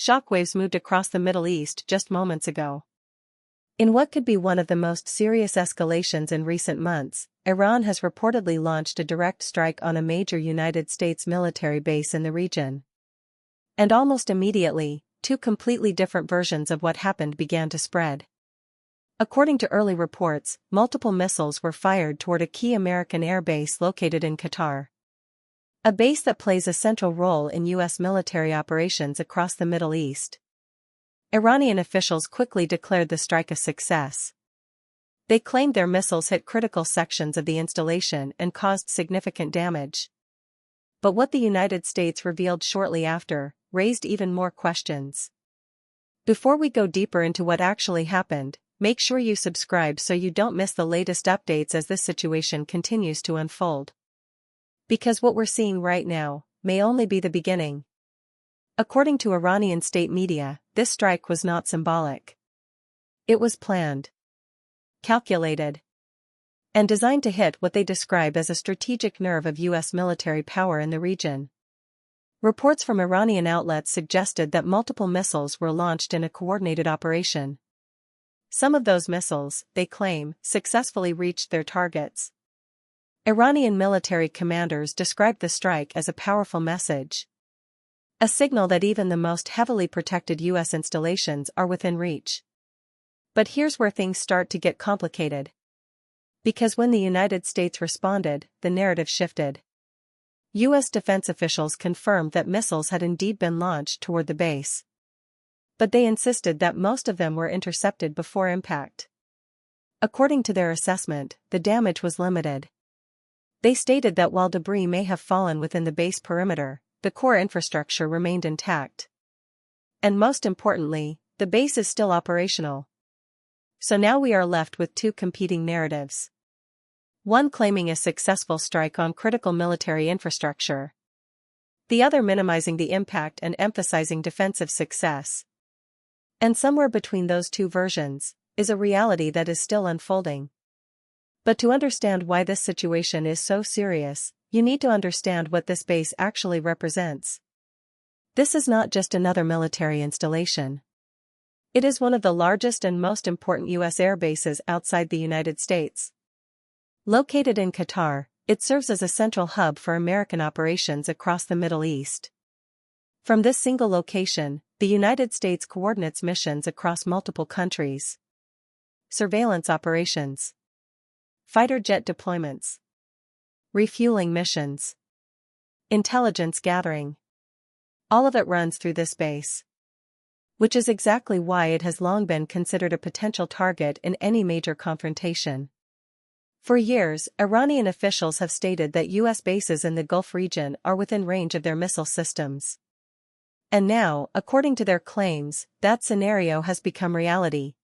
shockwaves moved across the Middle East just moments ago. In what could be one of the most serious escalations in recent months, Iran has reportedly launched a direct strike on a major United States military base in the region. And almost immediately, two completely different versions of what happened began to spread. According to early reports, multiple missiles were fired toward a key American air base located in Qatar. A base that plays a central role in U.S. military operations across the Middle East. Iranian officials quickly declared the strike a success. They claimed their missiles hit critical sections of the installation and caused significant damage. But what the United States revealed shortly after raised even more questions. Before we go deeper into what actually happened, make sure you subscribe so you don't miss the latest updates as this situation continues to unfold. Because what we're seeing right now may only be the beginning. According to Iranian state media, this strike was not symbolic. It was planned, calculated, and designed to hit what they describe as a strategic nerve of U.S. military power in the region. Reports from Iranian outlets suggested that multiple missiles were launched in a coordinated operation. Some of those missiles, they claim, successfully reached their targets. Iranian military commanders described the strike as a powerful message. A signal that even the most heavily protected U.S. installations are within reach. But here's where things start to get complicated. Because when the United States responded, the narrative shifted. U.S. defense officials confirmed that missiles had indeed been launched toward the base. But they insisted that most of them were intercepted before impact. According to their assessment, the damage was limited. They stated that while debris may have fallen within the base perimeter, the core infrastructure remained intact. And most importantly, the base is still operational. So now we are left with two competing narratives. One claiming a successful strike on critical military infrastructure. The other minimizing the impact and emphasizing defensive success. And somewhere between those two versions is a reality that is still unfolding. But to understand why this situation is so serious, you need to understand what this base actually represents. This is not just another military installation. It is one of the largest and most important U.S. air bases outside the United States. Located in Qatar, it serves as a central hub for American operations across the Middle East. From this single location, the United States coordinates missions across multiple countries. Surveillance operations, fighter jet deployments, refueling missions, intelligence gathering. All of it runs through this base. Which is exactly why it has long been considered a potential target in any major confrontation. For years, Iranian officials have stated that U.S. bases in the Gulf region are within range of their missile systems. And now, according to their claims, that scenario has become reality.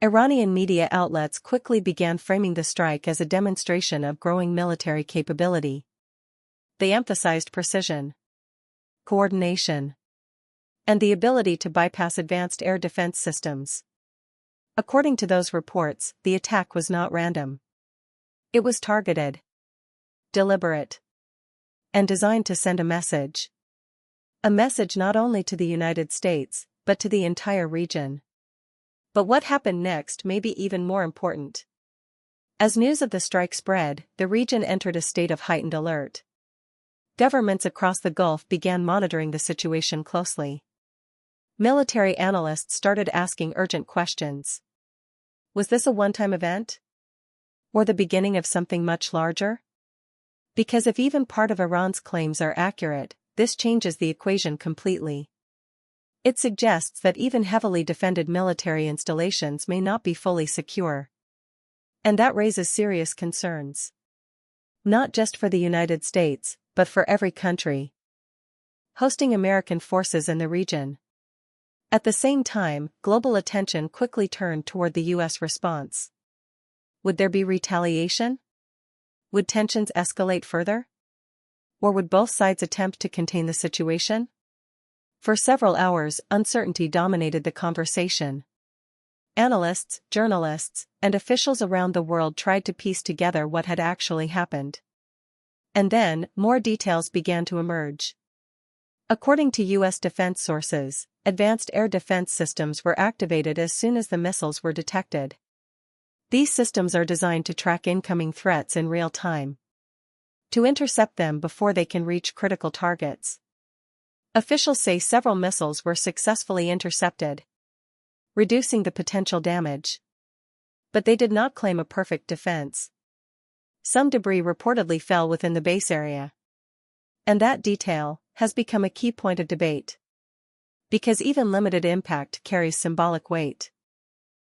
Iranian media outlets quickly began framing the strike as a demonstration of growing military capability. They emphasized precision, coordination, and the ability to bypass advanced air defense systems. According to those reports, the attack was not random. It was targeted, deliberate, and designed to send a message. A message not only to the United States, but to the entire region. But what happened next may be even more important. As news of the strike spread, the region entered a state of heightened alert. Governments across the Gulf began monitoring the situation closely. Military analysts started asking urgent questions. Was this a one-time event? Or the beginning of something much larger? Because if even part of Iran's claims are accurate, this changes the equation completely. It suggests that even heavily defended military installations may not be fully secure. And that raises serious concerns. Not just for the United States, but for every country hosting American forces in the region. At the same time, global attention quickly turned toward the U.S. response. Would there be retaliation? Would tensions escalate further? Or would both sides attempt to contain the situation? For several hours, uncertainty dominated the conversation. Analysts, journalists, and officials around the world tried to piece together what had actually happened. And then, more details began to emerge. According to U.S. defense sources, advanced air defense systems were activated as soon as the missiles were detected. These systems are designed to track incoming threats in real time, to intercept them before they can reach critical targets. Officials say several missiles were successfully intercepted, reducing the potential damage. But they did not claim a perfect defense. Some debris reportedly fell within the base area. And that detail has become a key point of debate. Because even limited impact carries symbolic weight.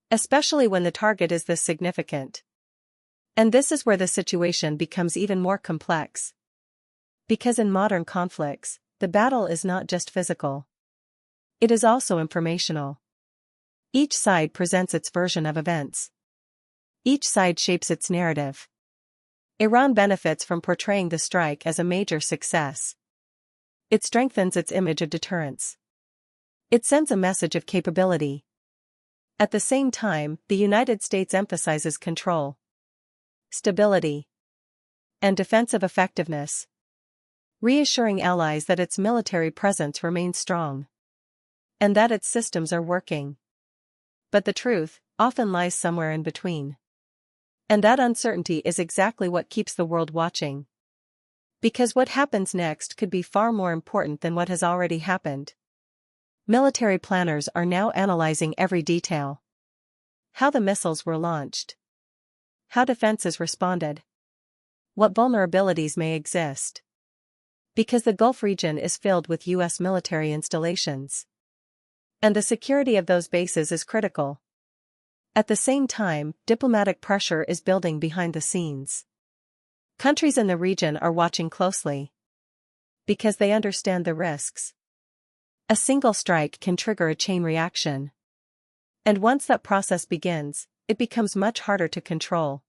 Especially when the target is this significant. And this is where the situation becomes even more complex. Because in modern conflicts, the battle is not just physical. It is also informational. Each side presents its version of events. Each side shapes its narrative. Iran benefits from portraying the strike as a major success. It strengthens its image of deterrence. It sends a message of capability. At the same time, the United States emphasizes control, stability, and defensive effectiveness, reassuring allies that its military presence remains strong, and that its systems are working. But the truth often lies somewhere in between. And that uncertainty is exactly what keeps the world watching. Because what happens next could be far more important than what has already happened. Military planners are now analyzing every detail. How the missiles were launched. How defenses responded. What vulnerabilities may exist. Because the Gulf region is filled with U.S. military installations. And the security of those bases is critical. At the same time, diplomatic pressure is building behind the scenes. Countries in the region are watching closely. Because they understand the risks. A single strike can trigger a chain reaction. And once that process begins, it becomes much harder to control.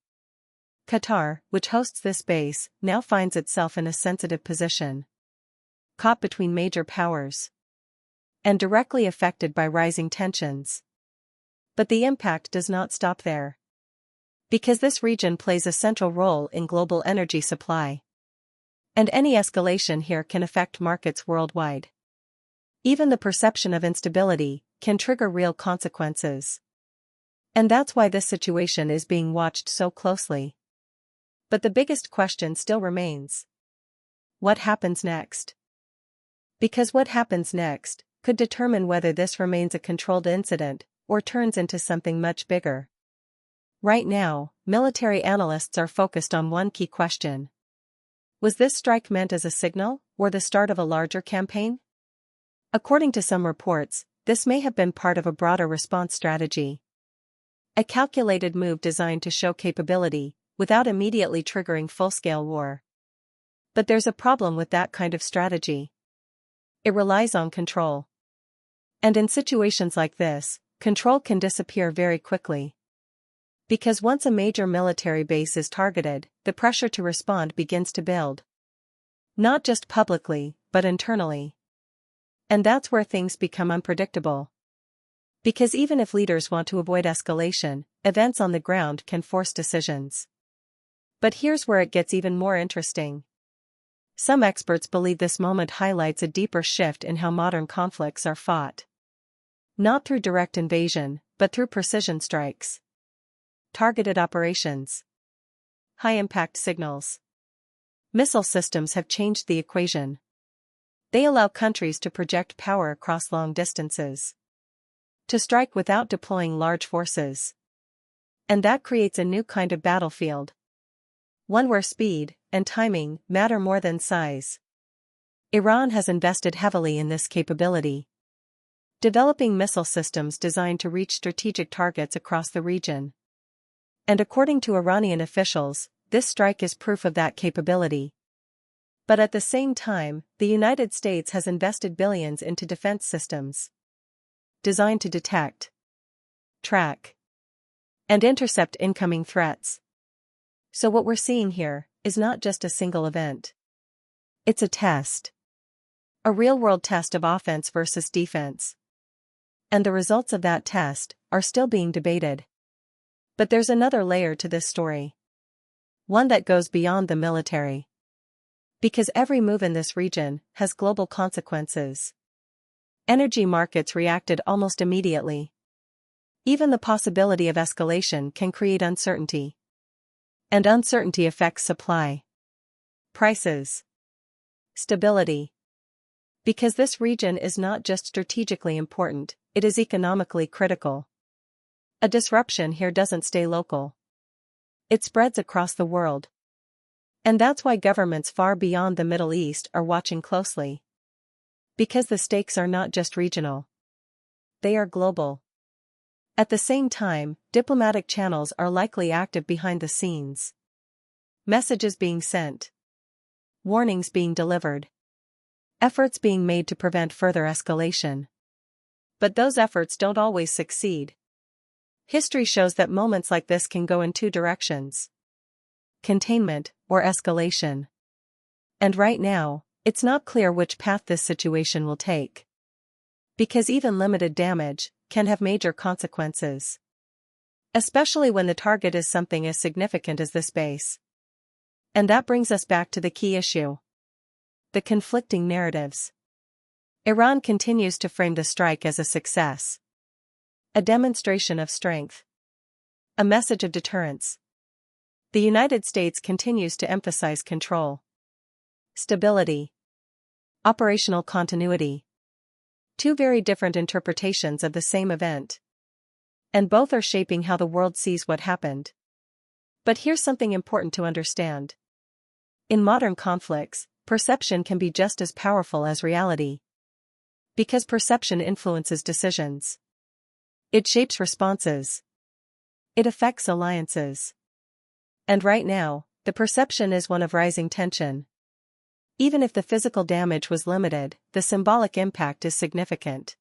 Qatar, which hosts this base, now finds itself in a sensitive position. Caught between major powers. And directly affected by rising tensions. But the impact does not stop there. Because this region plays a central role in global energy supply. And any escalation here can affect markets worldwide. Even the perception of instability can trigger real consequences. And that's why this situation is being watched so closely. But the biggest question still remains. What happens next? Because what happens next could determine whether this remains a controlled incident or turns into something much bigger. Right now, military analysts are focused on one key question. Was this strike meant as a signal or the start of a larger campaign? According to some reports, this may have been part of a broader response strategy. A calculated move designed to show capability, without immediately triggering full-scale war. But there's a problem with that kind of strategy. It relies on control. And in situations like this, control can disappear very quickly. Because once a major military base is targeted, the pressure to respond begins to build. Not just publicly, but internally. And that's where things become unpredictable. Because even if leaders want to avoid escalation, events on the ground can force decisions. But here's where it gets even more interesting. Some experts believe this moment highlights a deeper shift in how modern conflicts are fought. Not through direct invasion, but through precision strikes. Targeted operations. High-impact signals. Missile systems have changed the equation. They allow countries to project power across long distances. To strike without deploying large forces. And that creates a new kind of battlefield. One where speed and timing matter more than size. Iran has invested heavily in this capability. Developing missile systems designed to reach strategic targets across the region. And according to Iranian officials, this strike is proof of that capability. But at the same time, the United States has invested billions into defense systems designed to detect, track, and intercept incoming threats. So what we're seeing here is not just a single event. It's a test. A real-world test of offense versus defense. And the results of that test are still being debated. But there's another layer to this story. One that goes beyond the military. Because every move in this region has global consequences. Energy markets reacted almost immediately. Even the possibility of escalation can create uncertainty. And uncertainty affects supply, prices, stability. Because this region is not just strategically important, it is economically critical. A disruption here doesn't stay local. It spreads across the world. And that's why governments far beyond the Middle East are watching closely. Because the stakes are not just regional. They are global. At the same time, diplomatic channels are likely active behind the scenes. Messages being sent. Warnings being delivered. Efforts being made to prevent further escalation. But those efforts don't always succeed. History shows that moments like this can go in two directions: containment or escalation. And right now, it's not clear which path this situation will take. Because even limited damage can have major consequences. Especially when the target is something as significant as this base. And that brings us back to the key issue. The conflicting narratives. Iran continues to frame the strike as a success. A demonstration of strength. A message of deterrence. The United States continues to emphasize control, stability, operational continuity. Two very different interpretations of the same event. And both are shaping how the world sees what happened. But here's something important to understand. In modern conflicts, perception can be just as powerful as reality. Because perception influences decisions. It shapes responses. It affects alliances. And right now, the perception is one of rising tension. Even if the physical damage was limited, the symbolic impact is significant.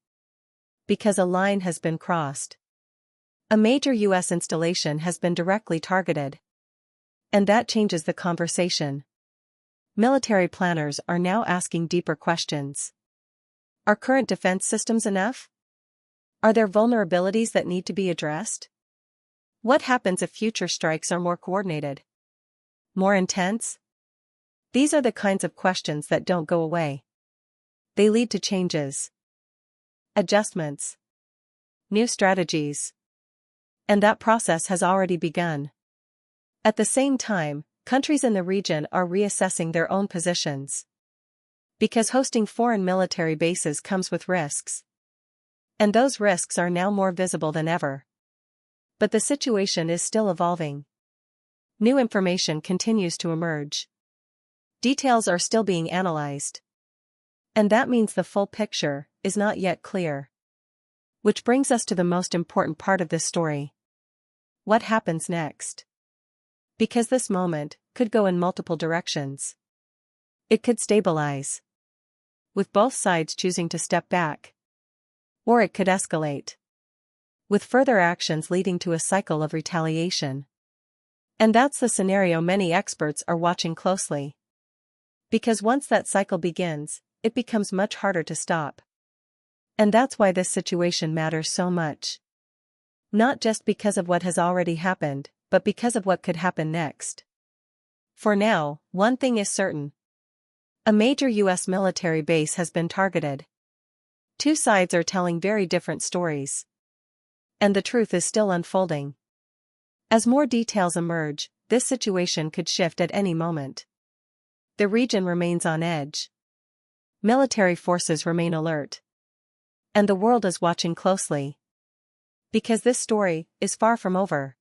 Because a line has been crossed. A major U.S. installation has been directly targeted. And that changes the conversation. Military planners are now asking deeper questions. Are current defense systems enough? Are there vulnerabilities that need to be addressed? What happens if future strikes are more coordinated? More intense? These are the kinds of questions that don't go away. They lead to changes. Adjustments. New strategies. And that process has already begun. At the same time, countries in the region are reassessing their own positions. Because hosting foreign military bases comes with risks. And those risks are now more visible than ever. But the situation is still evolving. New information continues to emerge. Details are still being analyzed. And that means the full picture is not yet clear. Which brings us to the most important part of this story. What happens next? Because this moment could go in multiple directions. It could stabilize, with both sides choosing to step back. Or it could escalate, with further actions leading to a cycle of retaliation. And that's the scenario many experts are watching closely. Because once that cycle begins, it becomes much harder to stop. And that's why this situation matters so much. Not just because of what has already happened, but because of what could happen next. For now, one thing is certain. A major U.S. military base has been targeted. Two sides are telling very different stories. And the truth is still unfolding. As more details emerge, this situation could shift at any moment. The region remains on edge. Military forces remain alert. And the world is watching closely. Because this story is far from over.